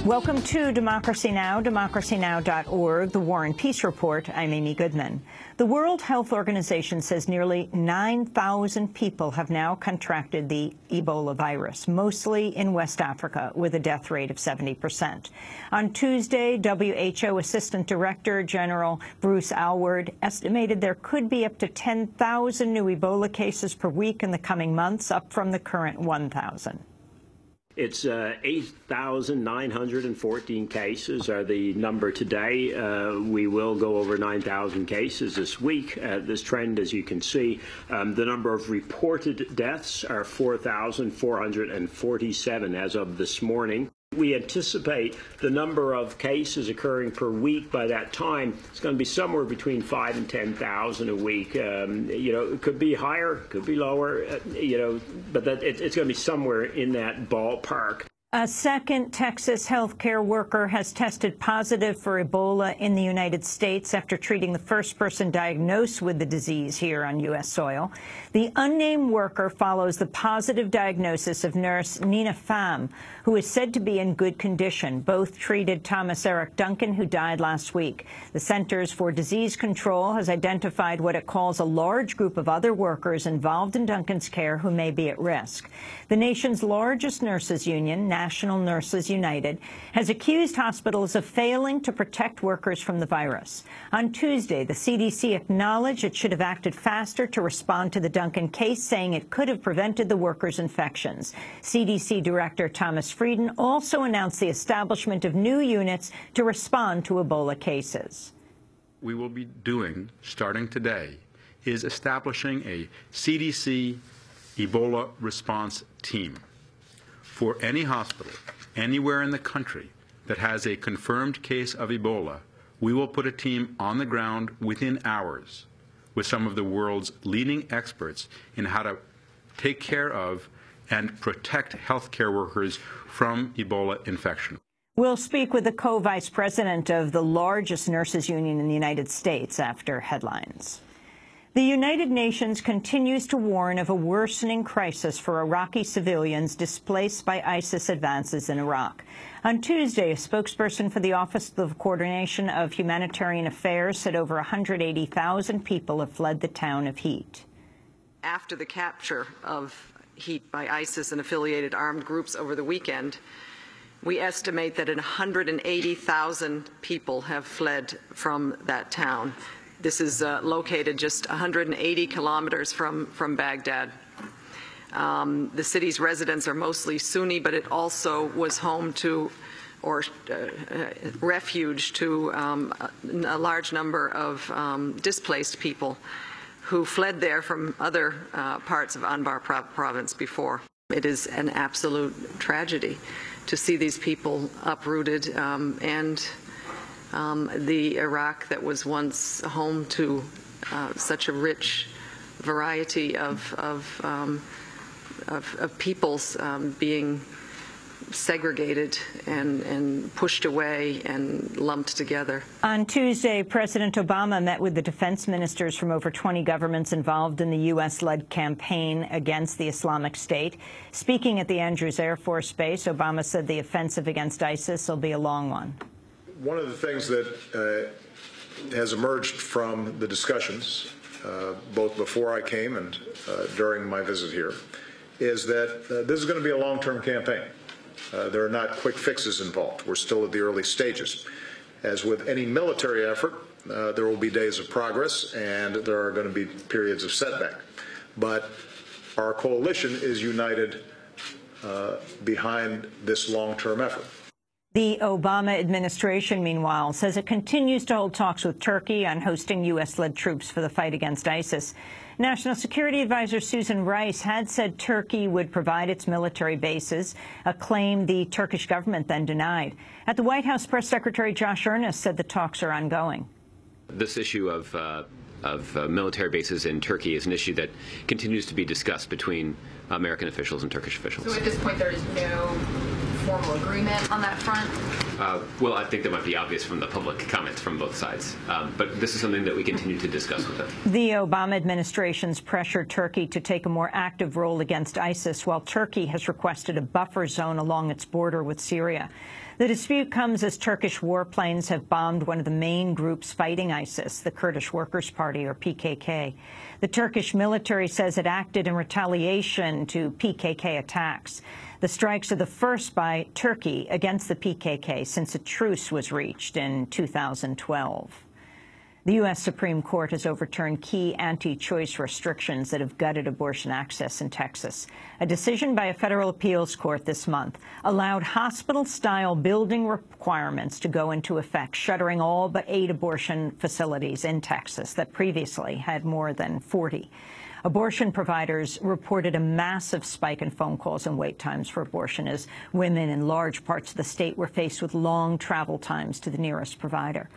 Welcome to Democracy Now!, democracynow.org, the War and Peace Report. I'm Amy Goodman. The World Health Organization says nearly 9,000 people have now contracted the Ebola virus, mostly in West Africa, with a death rate of 70%. On Tuesday, WHO Assistant Director General Bruce Aylward estimated there could be up to 10,000 new Ebola cases per week in the coming months, up from the current 1,000. It's 8,914 cases are the number today. We will go over 9,000 cases this week. This trend, as you can see, the number of reported deaths are 4,447 as of this morning. We anticipate the number of cases occurring per week by that time is going to be somewhere between 5,000 and 10,000 a week. It could be higher, could be lower, but it's going to be somewhere in that ballpark. A second Texas healthcare worker has tested positive for Ebola in the United States after treating the first person diagnosed with the disease here on U.S. soil. The unnamed worker follows the positive diagnosis of nurse Nina Pham, who is said to be in good condition. Both treated Thomas Eric Duncan, who died last week. The Centers for Disease Control has identified what it calls a large group of other workers involved in Duncan's care who may be at risk. The nation's largest nurses union, National Nurses United, has accused hospitals of failing to protect workers from the virus. On Tuesday, the CDC acknowledged it should have acted faster to respond to the Duncan case, saying it could have prevented the workers' infections. CDC Director Thomas Frieden also announced the establishment of new units to respond to Ebola cases. We will be doing, starting today, is establishing a CDC Ebola response team. For any hospital anywhere in the country that has a confirmed case of Ebola, we will put a team on the ground within hours with some of the world's leading experts in how to take care of and protect healthcare workers from Ebola infection. We'll speak with the co-vice president of the largest nurses union in the United States after headlines. The United Nations continues to warn of a worsening crisis for Iraqi civilians displaced by ISIS advances in Iraq. On Tuesday, a spokesperson for the Office of Coordination of Humanitarian Affairs said over 180,000 people have fled the town of Heat. After the capture of Heat by ISIS and affiliated armed groups over the weekend, we estimate that 180,000 people have fled from that town. This is located just 180 kilometers from Baghdad. The city's residents are mostly Sunni, but it also was home to, or refuge to, a large number of displaced people who fled there from other parts of Anbar province before. It is an absolute tragedy to see these people uprooted and the Iraq that was once home to such a rich variety of peoples being segregated and pushed away and lumped together. On Tuesday, President Obama met with the defense ministers from over 20 governments involved in the U.S.-led campaign against the Islamic State. Speaking at the Andrews Air Force Base, Obama said the offensive against ISIS will be a long one. One of the things that has emerged from the discussions, both before I came and during my visit here, is that this is going to be a long-term campaign. There are not quick fixes involved. We're still at the early stages. As with any military effort, there will be days of progress and there are going to be periods of setback. But our coalition is united behind this long-term effort. The Obama administration, meanwhile, says it continues to hold talks with Turkey on hosting U.S.-led troops for the fight against ISIS. National Security Advisor Susan Rice had said Turkey would provide its military bases, a claim the Turkish government then denied. At the White House, Press Secretary Josh Earnest said the talks are ongoing. This issue of military bases in Turkey is an issue that continues to be discussed between American officials and Turkish officials. So at this point, there is no formal agreement on that front? Well, I think that might be obvious from the public comments from both sides, but this is something that we continue to discuss with them. The Obama administration's pressured Turkey to take a more active role against ISIS, while Turkey has requested a buffer zone along its border with Syria. The dispute comes as Turkish warplanes have bombed one of the main groups fighting ISIS, the Kurdish Workers' Party, or PKK. The Turkish military says it acted in retaliation to PKK attacks. The strikes are the first by Turkey against the PKK since a truce was reached in 2012. The U.S. Supreme Court has overturned key anti-choice restrictions that have gutted abortion access in Texas. A decision by a federal appeals court this month allowed hospital-style building requirements to go into effect, shuttering all but 8 abortion facilities in Texas that previously had more than 40. Abortion providers reported a massive spike in phone calls and wait times for abortion as women in large parts of the state were faced with long travel times to the nearest provider.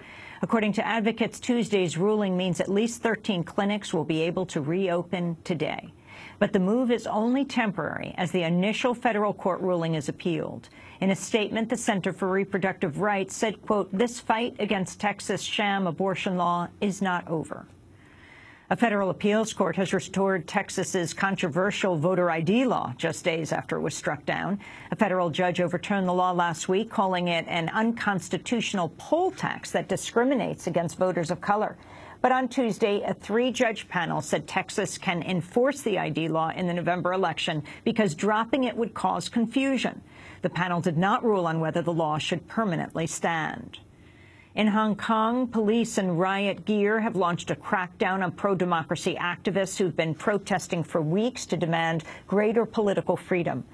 According to advocates, Tuesday's ruling means at least 13 clinics will be able to reopen today. But the move is only temporary, as the initial federal court ruling is appealed. In a statement, the Center for Reproductive Rights said, quote, "This fight against Texas' sham abortion law is not over." A federal appeals court has restored Texas's controversial voter ID law just days after it was struck down. A federal judge overturned the law last week, calling it an unconstitutional poll tax that discriminates against voters of color. But on Tuesday, a 3-judge panel said Texas can enforce the ID law in the November election because dropping it would cause confusion. The panel did not rule on whether the law should permanently stand. In Hong Kong, police in riot gear have launched a crackdown on pro-democracy activists who've been protesting for weeks to demand greater political freedom.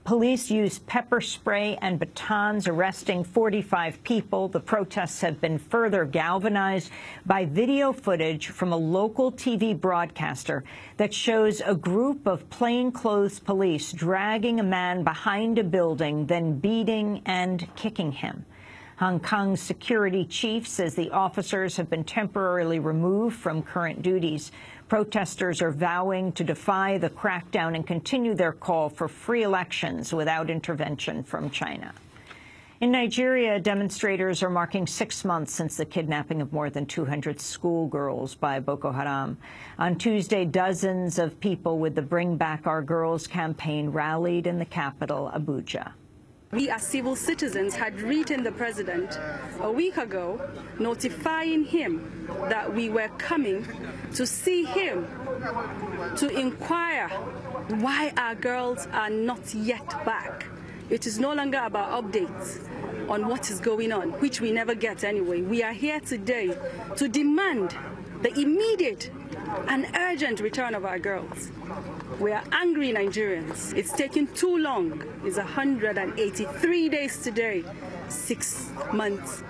Police used pepper spray and batons, arresting 45 people. The protests have been further galvanized by video footage from a local TV broadcaster that shows a group of plainclothes police dragging a man behind a building, then beating and kicking him. Hong Kong's security chief says the officers have been temporarily removed from current duties. Protesters are vowing to defy the crackdown and continue their call for free elections without intervention from China. In Nigeria, demonstrators are marking 6 months since the kidnapping of more than 200 schoolgirls by Boko Haram. On Tuesday, dozens of people with the Bring Back Our Girls campaign rallied in the capital, Abuja. We as civil citizens had written the president a week ago notifying him that we were coming to see him, to inquire why our girls are not yet back. It is no longer about updates on what is going on, which we never get anyway. We are here today to demand the immediate and urgent return of our girls. We are angry Nigerians. It's taken too long. It's 183 days today, 6 months.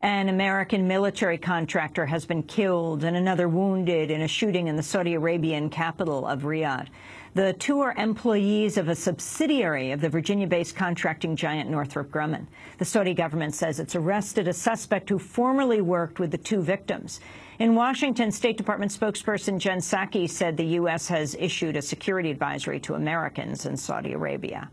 An American military contractor has been killed and another wounded in a shooting in the Saudi Arabian capital of Riyadh. The 2 are employees of a subsidiary of the Virginia-based contracting giant Northrop Grumman. The Saudi government says it's arrested a suspect who formerly worked with the 2 victims. In Washington, State Department spokesperson Jen Psaki said the U.S. has issued a security advisory to Americans in Saudi Arabia.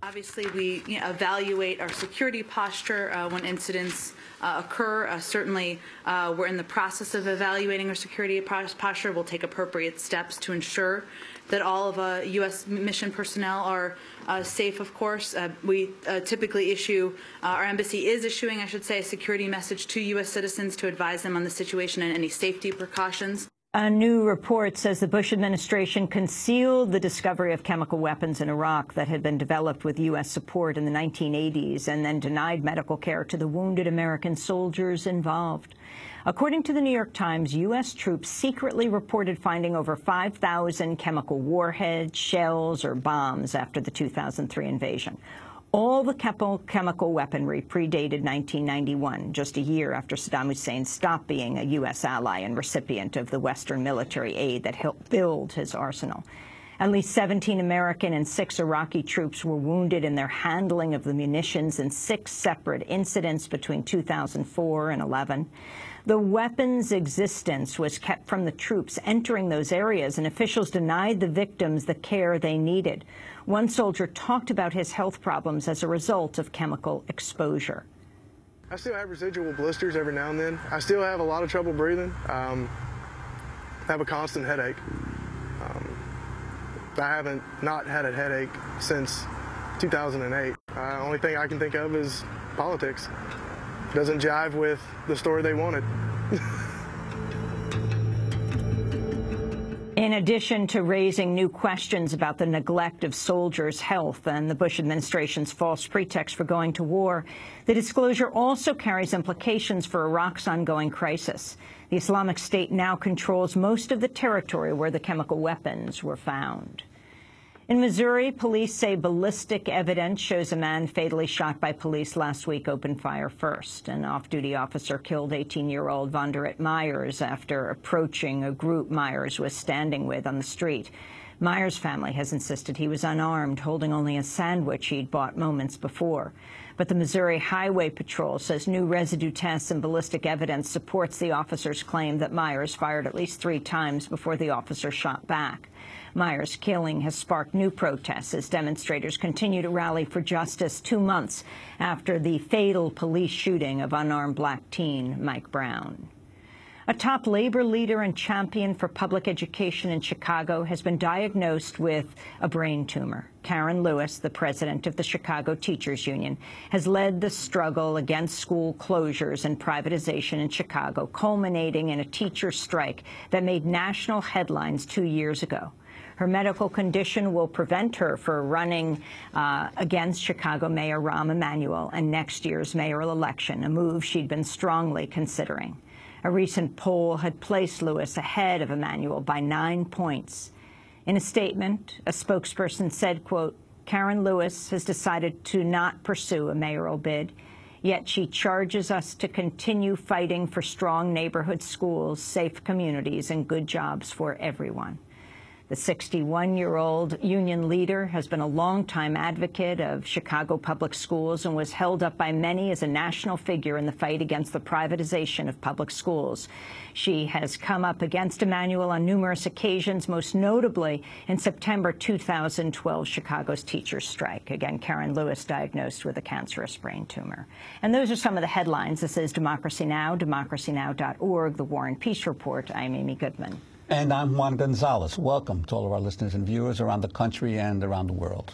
Obviously, we evaluate our security posture when incidents occur. Certainly, we're in the process of evaluating our security posture. We'll take appropriate steps to ensure that all of U.S. mission personnel are safe, of course. We typically issue, our embassy is issuing, I should say, a security message to U.S. citizens to advise them on the situation and any safety precautions. A new report says the Bush administration concealed the discovery of chemical weapons in Iraq that had been developed with U.S. support in the 1980s and then denied medical care to the wounded American soldiers involved. According to the New York Times, U.S. troops secretly reported finding over 5,000 chemical warheads, shells, or bombs after the 2003 invasion. All the chemical weaponry predated 1991, just a year after Saddam Hussein stopped being a U.S. ally and recipient of the Western military aid that helped build his arsenal. At least 17 American and 6 Iraqi troops were wounded in their handling of the munitions in 6 separate incidents between 2004 and 11. The weapons' existence was kept from the troops entering those areas, and officials denied the victims the care they needed. One soldier talked about his health problems as a result of chemical exposure. I still have residual blisters every now and then. I still have a lot of trouble breathing. I have a constant headache. I haven't not had a headache since 2008. The only thing I can think of is politics. Doesn't jive with the story they wanted. In addition to raising new questions about the neglect of soldiers' health and the Bush administration's false pretext for going to war, the disclosure also carries implications for Iraq's ongoing crisis. The Islamic State now controls most of the territory where the chemical weapons were found. In Missouri, police say ballistic evidence shows a man fatally shot by police last week opened fire first. An off-duty officer killed 18-year-old Vonderett Myers after approaching a group Myers was standing with on the street. Myers' family has insisted he was unarmed, holding only a sandwich he'd bought moments before. But the Missouri Highway Patrol says new residue tests and ballistic evidence supports the officer's claim that Myers fired at least 3 times before the officer shot back. Myers' killing has sparked new protests as demonstrators continue to rally for justice 2 months after the fatal police shooting of unarmed black teen Mike Brown. A top labor leader and champion for public education in Chicago has been diagnosed with a brain tumor. Karen Lewis, the president of the Chicago Teachers Union, has led the struggle against school closures and privatization in Chicago, culminating in a teacher strike that made national headlines 2 years ago. Her medical condition will prevent her from running against Chicago Mayor Rahm Emanuel in next year's mayoral election, a move she'd been strongly considering. A recent poll had placed Lewis ahead of Emanuel by 9 points. In a statement, a spokesperson said, quote, Karen Lewis has decided to not pursue a mayoral bid, yet she charges us to continue fighting for strong neighborhood schools, safe communities, and good jobs for everyone. The 61-year-old union leader has been a longtime advocate of Chicago public schools and was held up by many as a national figure in the fight against the privatization of public schools. She has come up against Emanuel on numerous occasions, most notably in September 2012, Chicago's teachers' strike. Again, Karen Lewis diagnosed with a cancerous brain tumor. And those are some of the headlines. This is Democracy Now!, democracynow.org, The War and Peace Report. I'm Amy Goodman. And I'm Juan Gonzalez. Welcome to all of our listeners and viewers around the country and around the world.